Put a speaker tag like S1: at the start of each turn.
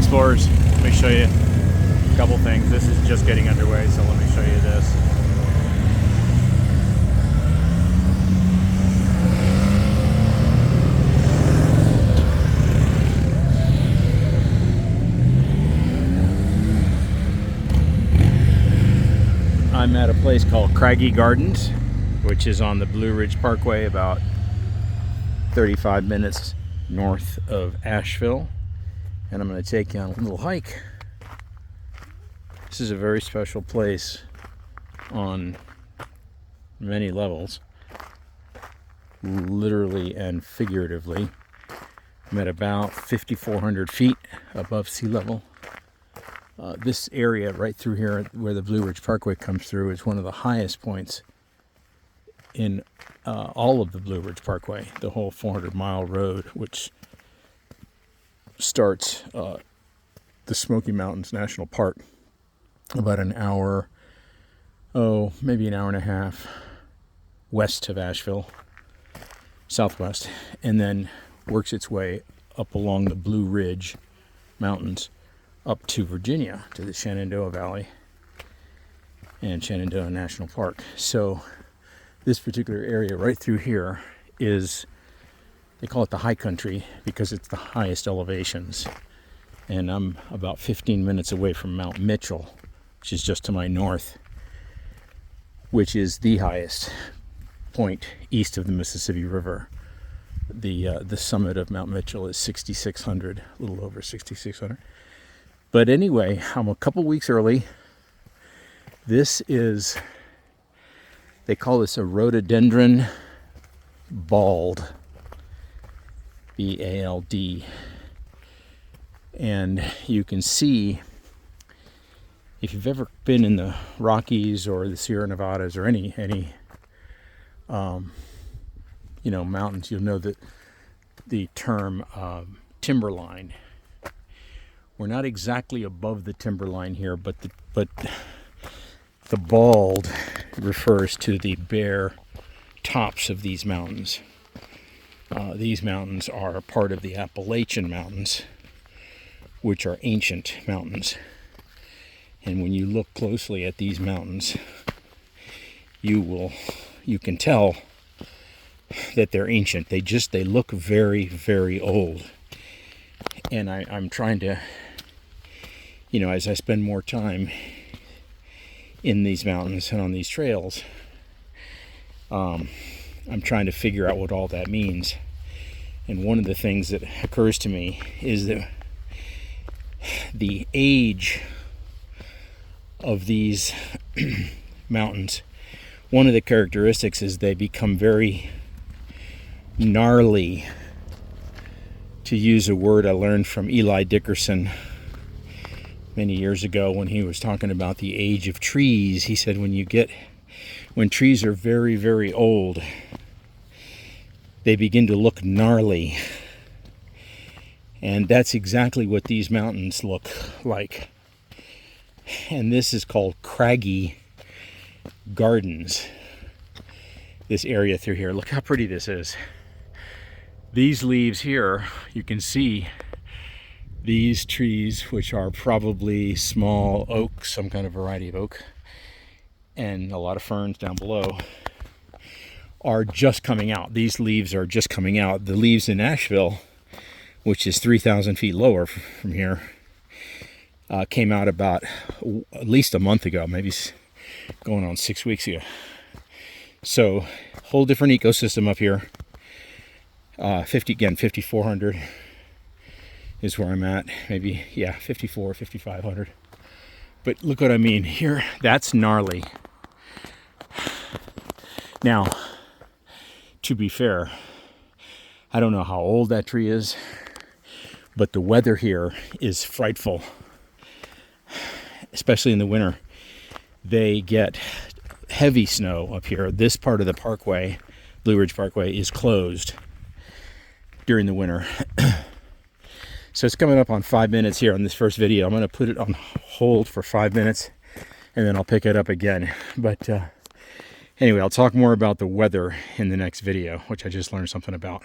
S1: explorers, let me show you a couple things. This is just getting underway, so let me show you this. I'm at a place called Craggy Gardens, which is on the Blue Ridge Parkway, about 35 minutes north of Asheville. And I'm going to take you on a little hike. This is a very special place on many levels, literally and figuratively. I'm at about 5,400 feet above sea level. This area right through here where the Blue Ridge Parkway comes through is one of the highest points in all of the Blue Ridge Parkway, the whole 400-mile road, which starts the Smoky Mountains National Park about an hour, maybe an hour and a half west of Asheville, southwest, and then works its way up along the Blue Ridge Mountains up to Virginia, to the Shenandoah Valley and Shenandoah National Park. So this particular area right through here is, they call it the high country because it's the highest elevations. And I'm about 15 minutes away from Mount Mitchell, which is just to my north, which is the highest point east of the Mississippi River. The summit of Mount Mitchell is 6,600, a little over 6,600. But anyway, I'm a couple weeks early. This is, they call this a rhododendron bald, B-A-L-D. And you can see, if you've ever been in the Rockies or the Sierra Nevadas or any mountains, you'll know that the term timberline. We're not exactly above the timberline here, but the bald refers to the bare tops of these mountains. These mountains are part of the Appalachian Mountains, which are ancient mountains. And when you look closely at these mountains, you can tell that they're ancient. They look very, very old. And I'm trying to, as I spend more time in these mountains and on these trails, I'm trying to figure out what all that means. And one of the things that occurs to me is that the age of these mountains, one of the characteristics is they become very gnarly, to use a word I learned from Eli Dickerson many years ago when he was talking about the age of trees. He said when trees are very, very old, they begin to look gnarly. And that's exactly what these mountains look like. And this is called Craggy Gardens, this area through here. Look how pretty this is. These leaves here, you can see these trees, which are probably small oak, some kind of variety of oak, and a lot of ferns down below, are just coming out. These leaves are just coming out. The leaves in Asheville, which is 3,000 feet lower from here, came out about at least a month ago, maybe going on 6 weeks ago. So, whole different ecosystem up here. 5,400 is where I'm at. Maybe, 54, 5,500. But look what I mean here. That's gnarly. Now, to be fair, I don't know how old that tree is, but the weather here is frightful, especially in the winter. They get heavy snow up here. This part of the parkway, Blue Ridge Parkway, is closed during the winter. So it's coming up on 5 minutes here on this first video. I'm going to put it on hold for 5 minutes and then I'll pick it up again. But anyway, I'll talk more about the weather in the next video, which I just learned something about.